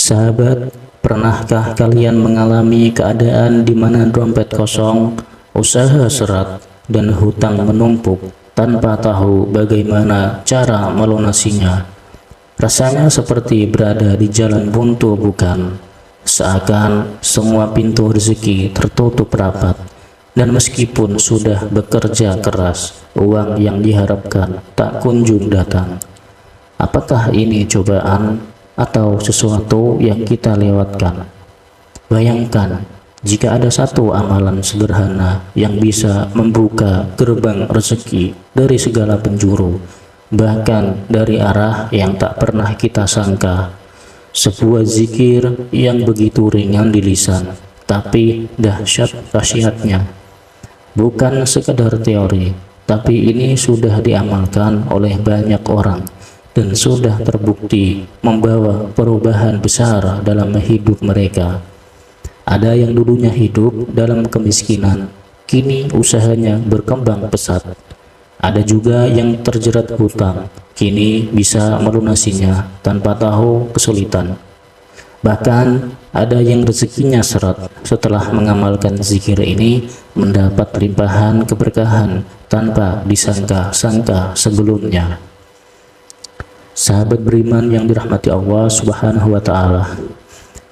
Sahabat, pernahkah kalian mengalami keadaan di mana dompet kosong, usaha seret, dan hutang menumpuk tanpa tahu bagaimana cara melunasinya? Rasanya seperti berada di jalan buntu, bukan? Seakan semua pintu rezeki tertutup rapat, dan meskipun sudah bekerja keras, uang yang diharapkan tak kunjung datang. Apakah ini cobaan atau sesuatu yang kita lewatkan? Bayangkan jika ada satu amalan sederhana yang bisa membuka gerbang rezeki dari segala penjuru, bahkan dari arah yang tak pernah kita sangka. Sebuah zikir yang begitu ringan di lisan, tapi dahsyat khasiatnya. Bukan sekadar teori, tapi ini sudah diamalkan oleh banyak orang dan sudah terbukti membawa perubahan besar dalam hidup mereka. Ada yang dulunya hidup dalam kemiskinan, kini usahanya berkembang pesat. Ada juga yang terjerat hutang, kini bisa melunasinya tanpa tahu kesulitan. Bahkan ada yang rezekinya seret setelah mengamalkan zikir ini, mendapat limpahan keberkahan tanpa disangka-sangka sebelumnya. Sahabat beriman yang dirahmati Allah Subhanahu wa Ta'ala,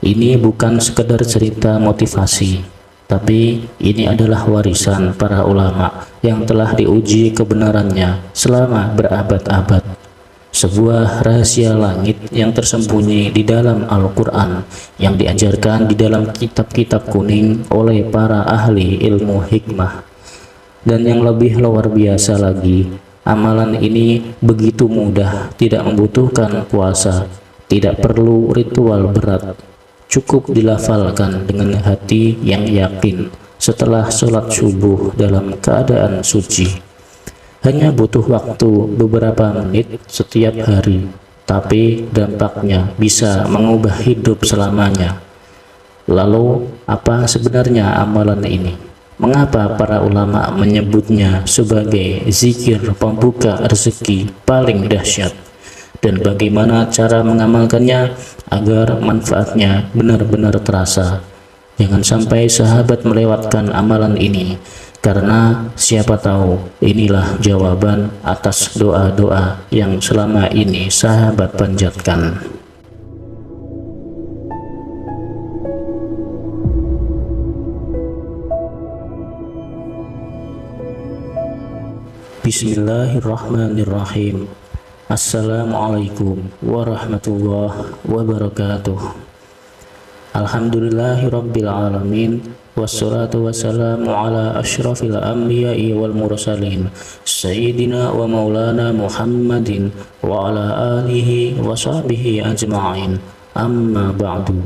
ini bukan sekedar cerita motivasi, tapi ini adalah warisan para ulama yang telah diuji kebenarannya selama berabad-abad. Sebuah rahasia langit yang tersembunyi di dalam Al-Quran, yang diajarkan di dalam kitab-kitab kuning oleh para ahli ilmu hikmah. Dan yang lebih luar biasa lagi, amalan ini begitu mudah, tidak membutuhkan puasa, tidak perlu ritual berat, cukup dilafalkan dengan hati yang yakin setelah sholat subuh dalam keadaan suci. Hanya butuh waktu beberapa menit setiap hari, tapi dampaknya bisa mengubah hidup selamanya. Lalu, apa sebenarnya amalan ini? Mengapa para ulama menyebutnya sebagai zikir pembuka rezeki paling dahsyat? Dan bagaimana cara mengamalkannya agar manfaatnya benar-benar terasa? Jangan sampai sahabat melewatkan amalan ini, karena siapa tahu inilah jawaban atas doa-doa yang selama ini sahabat panjatkan. Bismillahirrahmanirrahim. Assalamualaikum warahmatullahi wabarakatuh. Alhamdulillahirabbil alamin, wassalatu wassalamu ala asyrafil anbiya'i wal mursalin, sayyidina wa maulana Muhammadin wa ala alihi wa sahbihi ajma'in. Amma ba'du.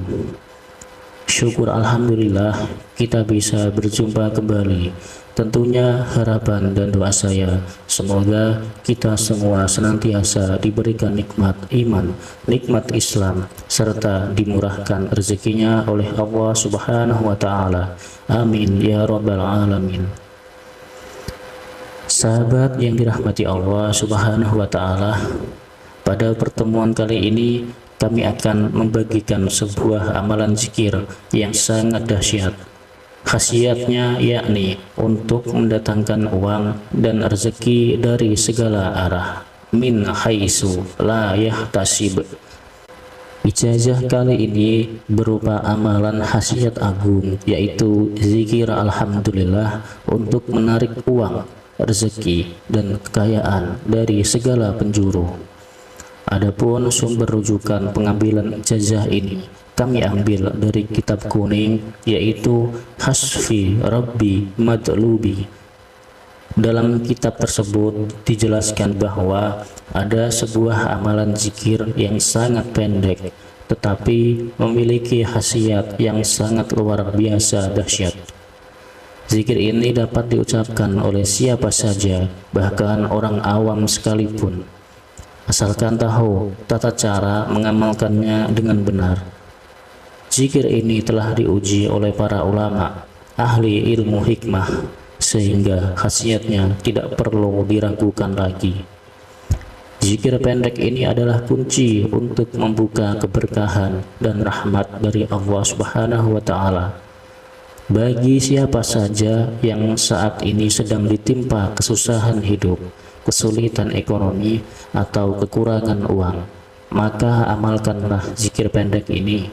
Syukur alhamdulillah kita bisa berjumpa kembali. Tentunya harapan dan doa saya, semoga kita semua senantiasa diberikan nikmat iman, nikmat Islam, serta dimurahkan rezekinya oleh Allah Subhanahu wa Ta'ala. Amin ya Rabbal Alamin. Sahabat yang dirahmati Allah Subhanahu wa Ta'ala, pada pertemuan kali ini kami akan membagikan sebuah amalan zikir yang sangat dahsyat. Khasiatnya yakni untuk mendatangkan uang dan rezeki dari segala arah, min haitsu la yahtasib. Ijazah kali ini berupa amalan khasiat agung, yaitu zikir alhamdulillah untuk menarik uang, rezeki, dan kekayaan dari segala penjuru. Adapun sumber rujukan pengambilan ijazah ini kami ambil dari kitab kuning, yaitu Hasfi Rabbi Madlubi. Dalam kitab tersebut dijelaskan bahwa ada sebuah amalan zikir yang sangat pendek, tetapi memiliki khasiat yang sangat luar biasa dahsyat. Zikir ini dapat diucapkan oleh siapa saja, bahkan orang awam sekalipun, asalkan tahu tata cara mengamalkannya dengan benar. Zikir ini telah diuji oleh para ulama, ahli ilmu hikmah, sehingga khasiatnya tidak perlu diragukan lagi. Zikir pendek ini adalah kunci untuk membuka keberkahan dan rahmat dari Allah Subhanahu wa Ta'ala bagi siapa saja yang saat ini sedang ditimpa kesusahan hidup, kesulitan ekonomi, atau kekurangan uang. Maka amalkanlah zikir pendek ini.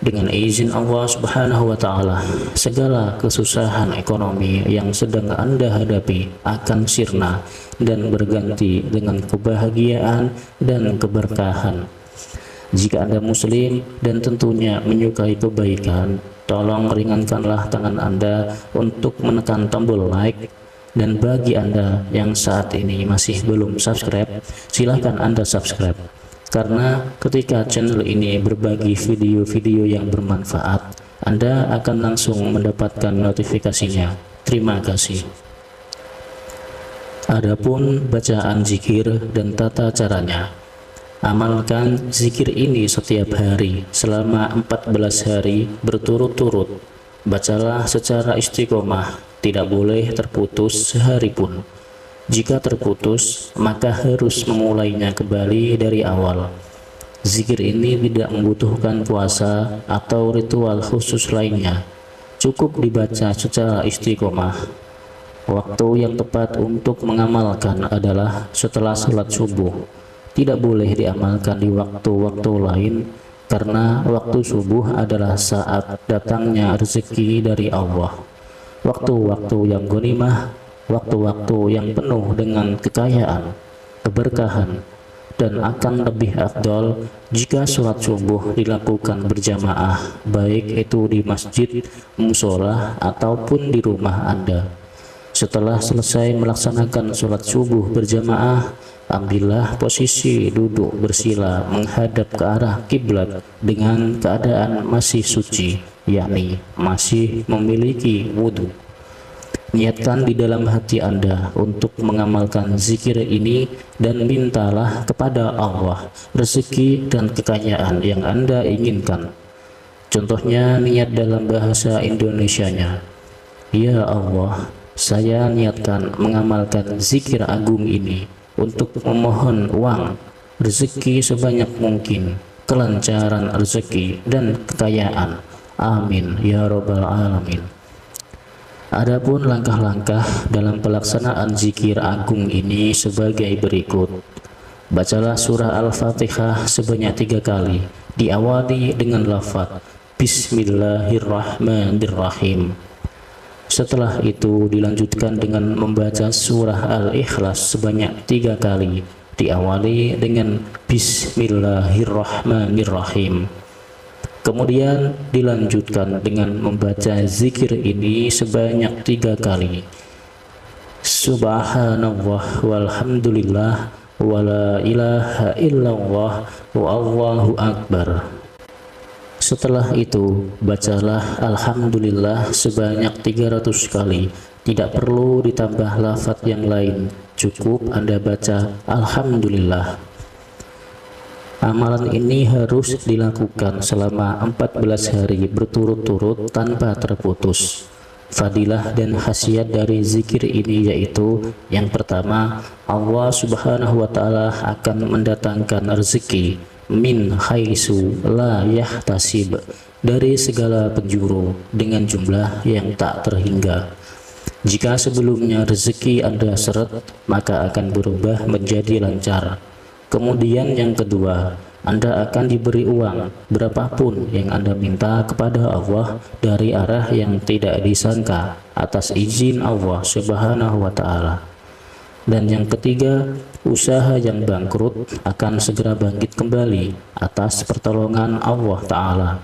Dengan izin Allah Subhanahu wa Ta'ala, segala kesusahan ekonomi yang sedang Anda hadapi akan sirna dan berganti dengan kebahagiaan dan keberkahan. Jika Anda Muslim dan tentunya menyukai kebaikan, tolong ringankanlah tangan Anda untuk menekan tombol like. Dan bagi Anda yang saat ini masih belum subscribe, silahkan Anda subscribe. Karena ketika channel ini berbagi video-video yang bermanfaat, Anda akan langsung mendapatkan notifikasinya. Terima kasih. Adapun bacaan zikir dan tata caranya, amalkan zikir ini setiap hari selama 14 hari berturut-turut. Bacalah secara istiqomah, tidak boleh terputus sehari pun. Jika terputus, maka harus memulainya kembali dari awal. Zikir ini tidak membutuhkan puasa atau ritual khusus lainnya. Cukup dibaca secara istiqomah. Waktu yang tepat untuk mengamalkan adalah setelah salat subuh. Tidak boleh diamalkan di waktu-waktu lain, karena waktu subuh adalah saat datangnya rezeki dari Allah. Waktu-waktu yang ghanimah, waktu-waktu yang penuh dengan kekayaan, keberkahan, dan akan lebih afdol jika sholat subuh dilakukan berjamaah, baik itu di masjid, musola, ataupun di rumah Anda. Setelah selesai melaksanakan sholat subuh berjamaah, ambillah posisi duduk bersila menghadap ke arah kiblat dengan keadaan masih suci, yakni masih memiliki wudhu. Niatkan di dalam hati Anda untuk mengamalkan zikir ini dan mintalah kepada Allah rezeki dan kekayaan yang Anda inginkan. Contohnya niat dalam bahasa Indonesianya, ya Allah, saya niatkan mengamalkan zikir agung ini untuk memohon uang, rezeki sebanyak mungkin, kelancaran rezeki dan kekayaan. Amin ya Rabbal Alamin. Adapun langkah-langkah dalam pelaksanaan zikir agung ini sebagai berikut. Bacalah surah Al-Fatihah sebanyak 3 kali, diawali dengan lafaz Bismillahirrahmanirrahim. Setelah itu dilanjutkan dengan membaca surah Al-Ikhlas sebanyak 3 kali, diawali dengan Bismillahirrahmanirrahim. Kemudian dilanjutkan dengan membaca zikir ini sebanyak 3 kali. Subhanallah walhamdulillah wala ilaha illallah wallahu akbar. Setelah itu bacalah alhamdulillah sebanyak 300 kali. Tidak perlu ditambah lafaz yang lain, cukup Anda baca alhamdulillah. Amalan ini harus dilakukan selama 14 hari berturut-turut tanpa terputus. Fadilah dan khasiat dari zikir ini yaitu, yang pertama, Allah Subhanahu wa Ta'ala akan mendatangkan rezeki min haitsu la yahtasib, dari segala penjuru dengan jumlah yang tak terhingga. Jika sebelumnya rezeki Anda seret, maka akan berubah menjadi lancar. Kemudian yang kedua, Anda akan diberi uang berapapun yang Anda minta kepada Allah dari arah yang tidak disangka atas izin Allah Subhanahu wa Ta'ala. Dan yang ketiga, usaha yang bangkrut akan segera bangkit kembali atas pertolongan Allah Ta'ala.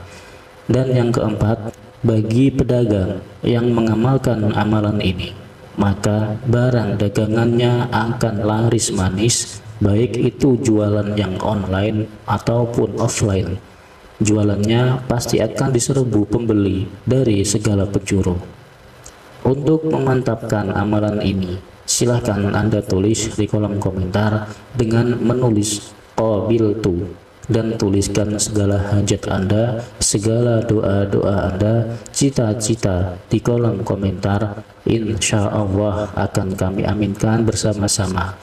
Dan yang keempat, bagi pedagang yang mengamalkan amalan ini, maka barang dagangannya akan laris manis, baik itu jualan yang online ataupun offline. Jualannya pasti akan diserbu pembeli dari segala penjuru. Untuk memantapkan amalan ini, silahkan Anda tulis di kolom komentar dengan menulis qabiltu, dan tuliskan segala hajat Anda, segala doa-doa Anda, cita-cita di kolom komentar. Insya Allah akan kami aminkan bersama-sama.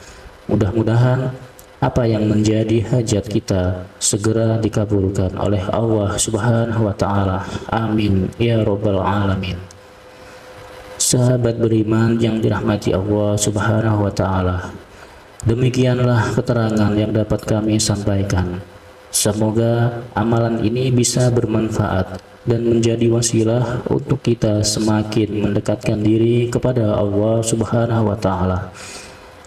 Mudah-mudahan apa yang menjadi hajat kita segera dikabulkan oleh Allah Subhanahu wa taala. Amin ya rabbal alamin. Sahabat beriman yang dirahmati Allah Subhanahu wa taala, demikianlah keterangan yang dapat kami sampaikan. Semoga amalan ini bisa bermanfaat dan menjadi wasilah untuk kita semakin mendekatkan diri kepada Allah Subhanahu wa taala,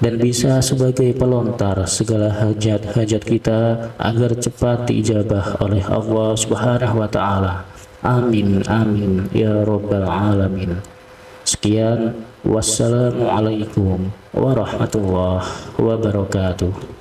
dan bisa sebagai pelontar segala hajat-hajat kita agar cepat diijabah oleh Allah Subhanahu wa taala. Amin amin ya rabbal alamin. Sekian, wassalamualaikum warahmatullahi wabarakatuh.